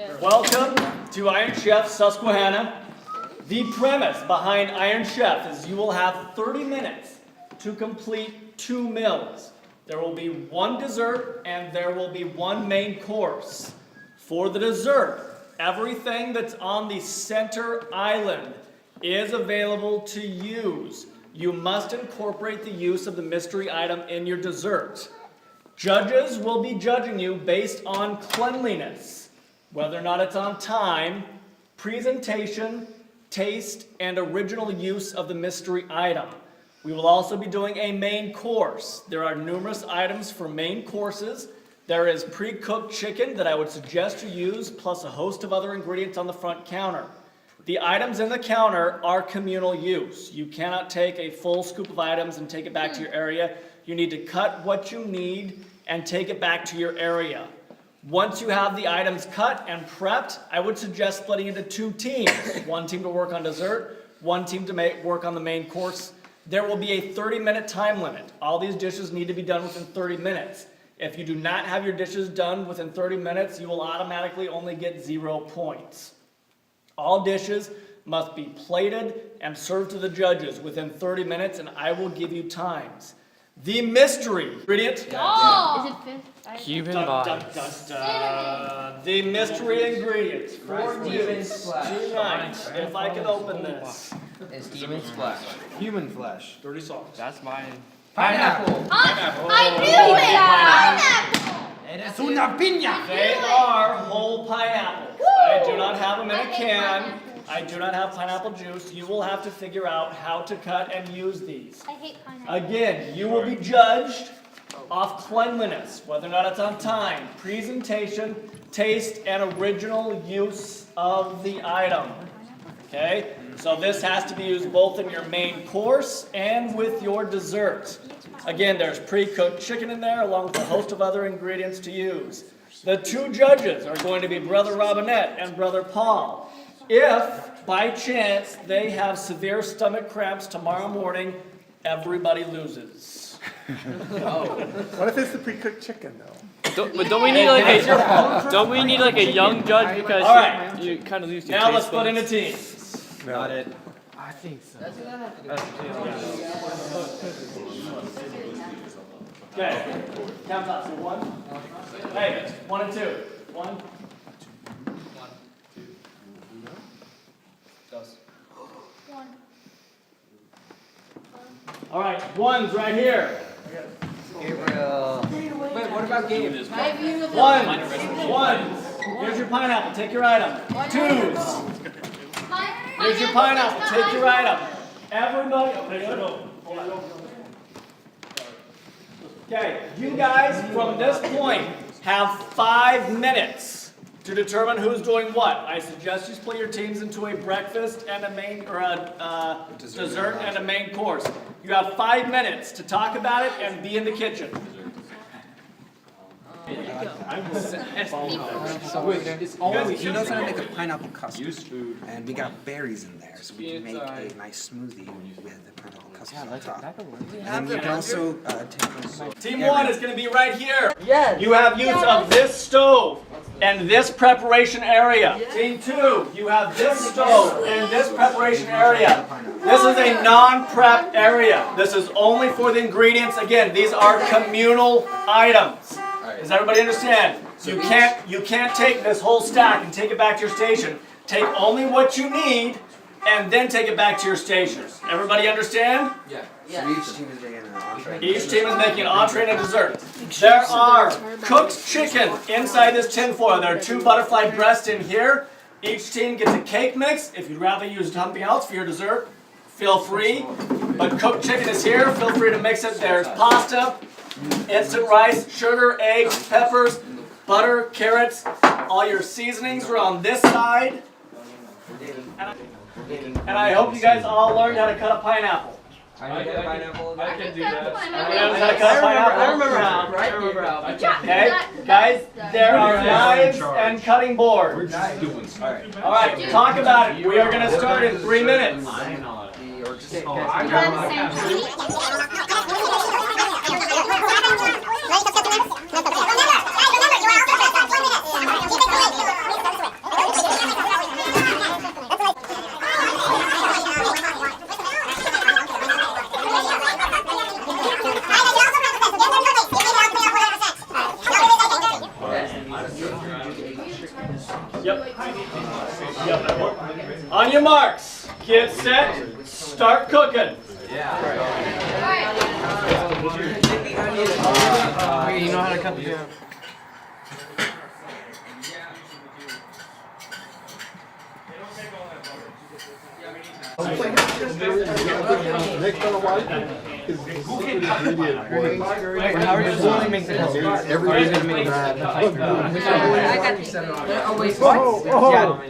Welcome to Iron Chef Susquehanna. The premise behind Iron Chef is you will have 30 minutes to complete 2 meals. There will be 1 dessert and there will be 1 main course. For the dessert, everything that's on the center island is available to use. You must incorporate the use of the mystery item in your dessert. Judges will be judging you based on cleanliness, whether or not it's on time, presentation, taste, and original use of the mystery item. We will also be doing a main course. There are numerous items for main courses. There is pre-cooked chicken that I would suggest you use, plus a host of other ingredients on the front counter. The items in the counter are communal use. You cannot take a full scoop of items and take it back to your area. You need to cut what you need and take it back to your area. Once you have the items cut and prepped, I would suggest splitting into 2 teams. 1 team to work on dessert, 1 team to work on the main course. There will be a 30-minute time limit. All these dishes need to be done within 30 minutes. If you do not have your dishes done within 30 minutes, you will automatically only get 0 points. All dishes must be plated and served to the judges within 30 minutes, and I will give you times. The mystery ingredient. Oh! Is it fish? Cuban The mystery ingredients for you tonight. If I can open this. It's demon flesh. Human flesh. Dirty sauce. That's mine. Pineapple. I knew it! Pineapple! Eres una piña. They are whole pineapples. I do not have them in a can. I do not have pineapple juice. You will have to figure out how to cut and use these. I hate pineapple. Again, you will be judged off cleanliness, whether or not it's on time, presentation, taste, and original use of the item. Okay? So this has to be used both in your main course and with your dessert. Again, there's pre-cooked chicken in there along with a host of other ingredients to use. The 2 judges are going to be Brother Robinette and Brother Paul. If, by chance, they have severe stomach cramps tomorrow morning, everybody loses. What if it's the pre-cooked chicken, though? Don't we need like a young judge because All right. you kind of lose your Now taste let's split buds? into teams. Not it. I think so. Okay, count up. So 1. Hey, 1 and 2. 1. All right, 1's right here. Gabriel. Wait, what about Gabe? 1's. Here's your pineapple. Take your item. 2's. Here's your pineapple. Take your item. Everybody. Okay, you guys from this point have 5 minutes to determine who's doing what. I suggest you split your teams into a breakfast and a main, or a dessert and a main course. You have 5 minutes to talk about it and be in the kitchen. He knows how to make a pineapple custard, and we got berries in there, so we can make a nice smoothie with the pineapple custard on top. And then you can also take Team 1 is going to be right here. Yes. You have use of this stove and this preparation area. Yes. Team 2, you have this stove and this preparation area. This is a non-prep area. This is only for the ingredients. Again, these are communal items. Does everybody understand? You can't take this whole stack and take it back to your station. Take only what you need and then take it back to your station. Everybody understand? Yeah. So each team is making an entree. Each team is making an entree and a dessert. There are cooked chicken inside this tin foil. There are 2 butterfly breasts in here. Each team gets a cake mix. If you'd rather use something else for your dessert, feel free. But cooked chicken is here. Feel free to mix it. There's pasta, instant rice, sugar, eggs, peppers, butter, carrots. All your seasonings are on this side. And I hope you guys all learned how to cut a pineapple. I can pineapple. I can do that. I remember how. Okay, guys, there are knives and cutting boards. All right, talk about it. We are going to start in 3 minutes. Yep. On your marks, get set, start cooking. You know how to cut the. How are you going to make the custard? Everybody's going to make that.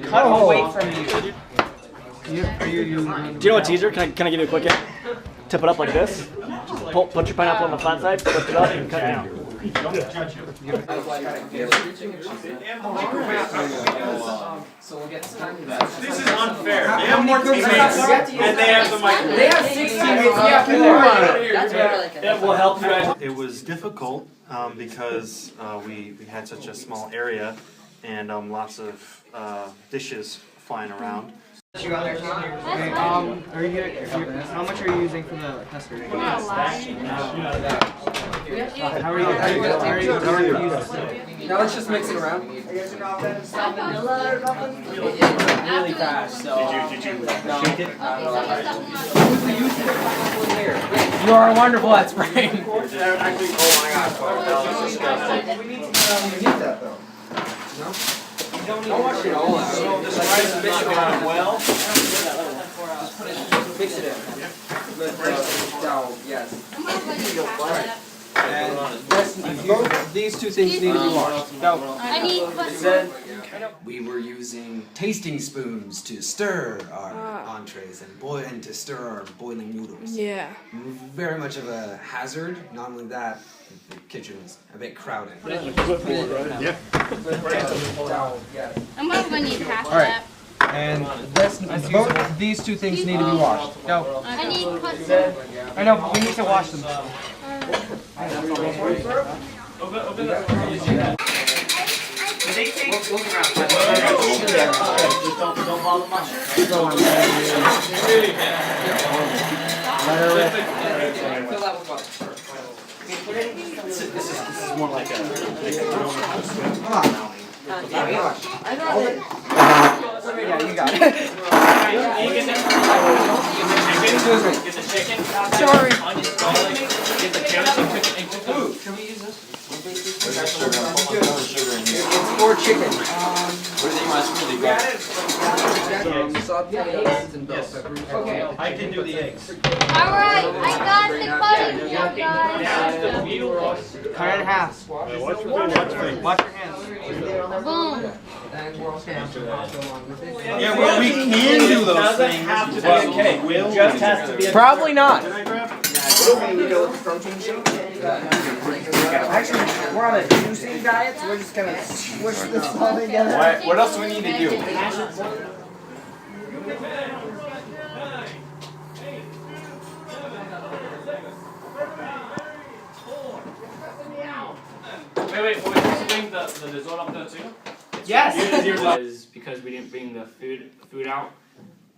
Cut away from you. Do you know a teaser? Can I give you a quick hint? Tip it up like this. Put your pineapple on the flat side, lift it up, and cut it down. This is unfair. They have more teammates and they have the microphone. They have 6 teammates. It will help you guys. It was difficult because we had such a small area and lots of dishes flying around. How much are you using for the custard? How are you using? Now let's just mix it around. Really fast, so. Did you shake it? You are wonderful at spraying. Oh my gosh. Don't wash it all out. Just mix it around well. Mix it in. Down, yes. And both these two things need to be washed. Go. I need custard. We were using tasting spoons to stir our entrees and to stir our boiling noodles. Yeah. Very much of a hazard. Not only that, the kitchen was a bit crowded. Yeah. Down, yes. I'm gonna need half of All right. that. And both these two things need to be washed. Go. I need custard. I know, we need to wash them. Don't follow the money. Fill that with water. This is more like a. Yeah, you got it. Get the chicken. Sorry. On your garlic. Get the carrots and cook it. Can we use this? It's for chicken. Salt, potatoes, and bell peppers. Okay, I can do the eggs. Alright, I got the cutting board, guys. Cut it in half. Wash your hands. Boom. And we're also going to pasta along with it. Yeah, well, we can do those Doesn't things. have to be a cake. It just has to be a. Probably not. Actually, we're on a juicing diet, so we're just going to squish this all together. What else do we need to do? Wait, we supposed to bring the dessert up there too? Yes. Is because we didn't bring the food out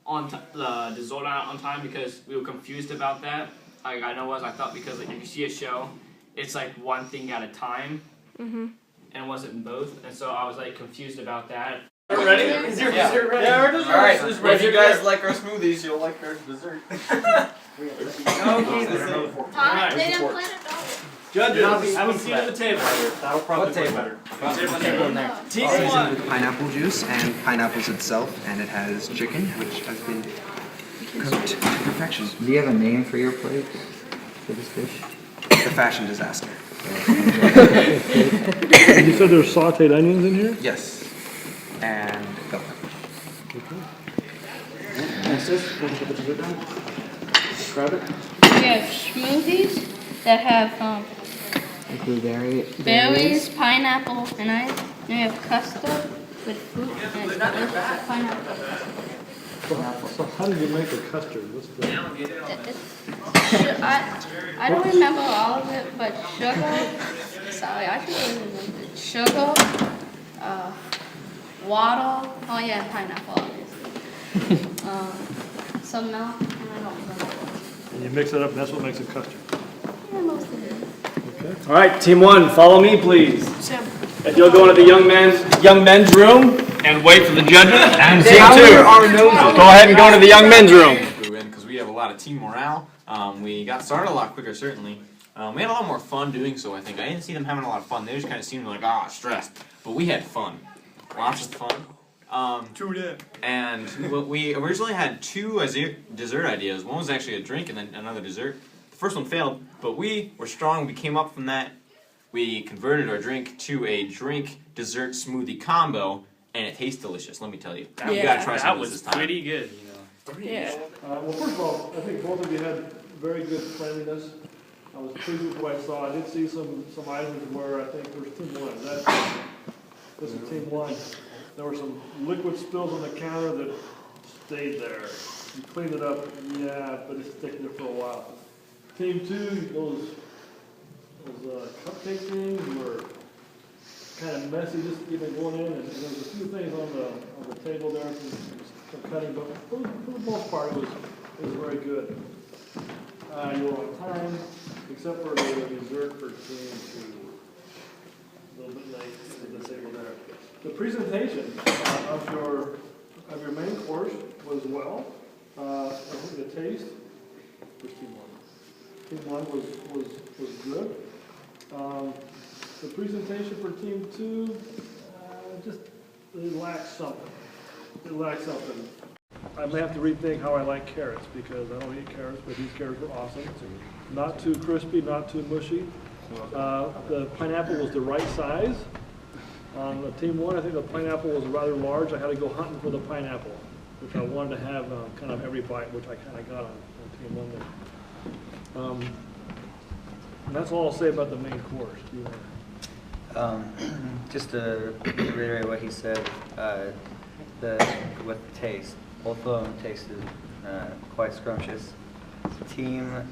on the dessert out on time because we were confused about that. Like I thought because like if you see a show, it's like one thing at a time, and it wasn't both, and so I was like confused about that. Ready? Is your dessert ready? Yeah, our dessert Alright, is well, ready. if you guys like our smoothies, you'll like our dessert. Tom, they didn't plan it all. Judges, have a seat at the table. That'll probably be better. Team Seasoned one. with pineapple juice and pineapples itself, and it has chicken, which has been cooked to perfection. Do you have a name for your plate? For this dish? The fashion disaster. You said there's sauteed onions in here? Yes. And bell pepper. We have smoothies that have Include berries, pineapple, and then we have custard with fruit and pineapple. So how did you make the custard? What's the... I don't remember all of it, but sugar. Sorry, I should remember sugar. Water. Oh yeah, pineapple, obviously. Some milk, and I don't remember. And you mix it up, and that's what makes a custard. Yeah, most of it. Okay. All right, team one, follow me, please. Sam. If you'll go into the young men's room and wait for the judges. And team two, go ahead and go into the young men's room. Because we have a lot of team morale. We got started a lot quicker, certainly. We had a lot more fun doing so, I think. I didn't see them having a lot of fun. They just kind of seemed like, stressed. But we had fun. Lots of fun. And we originally had two dessert ideas. One was actually a drink and then another dessert. The first one failed, but we were strong. We came up from that. We converted our drink to a drink-dessert smoothie combo, and it tastes delicious, let me tell you. You gotta try some of this time. Pretty good, you know. Yeah. Well, first of all, I think both of you had very good cleanliness. I was pleased with what I saw. I did see some items where I think there's team one. This is team one. There were some liquid spills on the counter that stayed there. You cleaned it up, yeah, but it stayed there for a while. Team two, those cupcake things were kind of messy, just even going in, and there was a few things on the table there, some cutting, but for the most part, it was very good. You were on time, except for the dessert for team two. A little bit late to the table there. The presentation of your main course was well. I think the taste was team one. Team one was good. The presentation for team two just it lacked something. I may have to rethink how I like carrots because I don't eat carrots, but these carrots were awesome. Not too crispy, not too mushy. The pineapple was the right size. On the team one, I think the pineapple was rather large. I had to go hunting for the pineapple, which I wanted to have kind of every bite, which I kind of got on team one there. And that's all I'll say about the main course. Just to reiterate what he said, with the taste, both of them tasted quite scrumptious. Team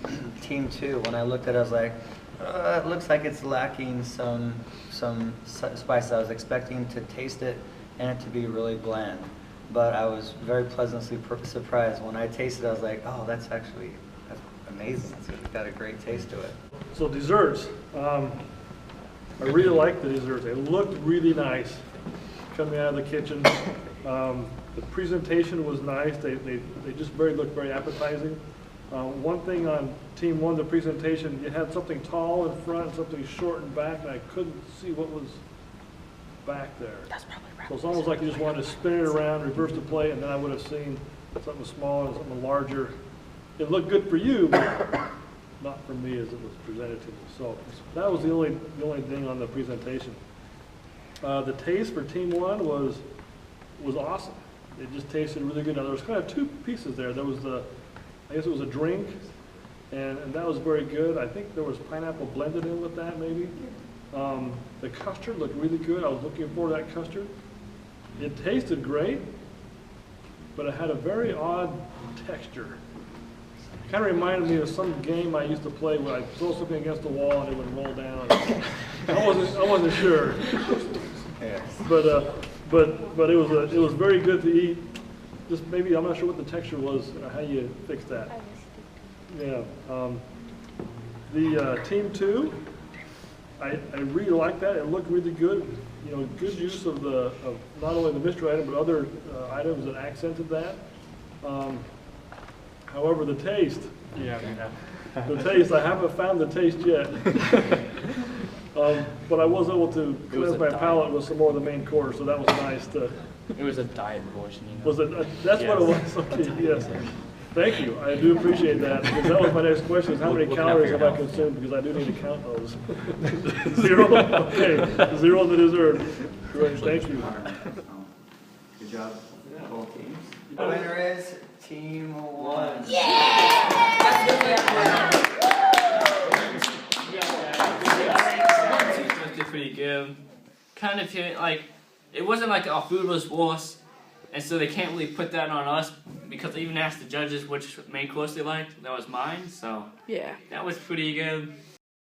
two, when I looked at it, I was like, it looks like it's lacking some spice. I was expecting to taste it and it to be really bland, but I was very pleasantly surprised. When I tasted it, I was like, oh, that's amazing. It's got a great taste to it. So desserts, I really liked the desserts. They looked really nice coming out of the kitchen. The presentation was nice. They just looked very appetizing. One thing on team one, the presentation, you had something tall in front and something short in back, and I couldn't see what was back there. That's probably right. So it's almost like you just wanted to spin it around, reverse the plate, and then I would have seen something smaller and something larger. It looked good for you, but not for me as it was presented to me. So that was the only thing on the presentation. The taste for team one was awesome. It just tasted really good. Now there was kind of two pieces there. There was I guess it was a drink, and that was very good. I think there was pineapple blended in with that maybe. The custard looked really good. I was looking forward to that custard. It tasted great, but it had a very odd texture. It kind of reminded me of some game I used to play where I'd throw something against the wall and it would roll down. I wasn't sure. But it was very good to eat. Just maybe, I'm not sure what the texture was, how you fix that. Yeah. The team two, I really liked that. It looked really good. You know, good use of not only the mystery item, but other items that accented that. However, the taste. Yeah. The taste, I haven't found the taste yet. But I was able to cleanse my palate with some more of the main course, so that was nice to. It was a diet portion, you know. Was it? That's what it was. Okay, yes. Thank you. I do appreciate that. Because that was my next question: is how many calories have I consumed? Because I do need to count those. 0. Okay. 0 on the dessert. Great. Thank you. Good job, both teams. The winner is team one. Pretty good. Kind of feeling like it wasn't like our food was worse, and so they can't really put that on us because I even asked the judges which main course they liked. That was mine, so Yeah. that was pretty good.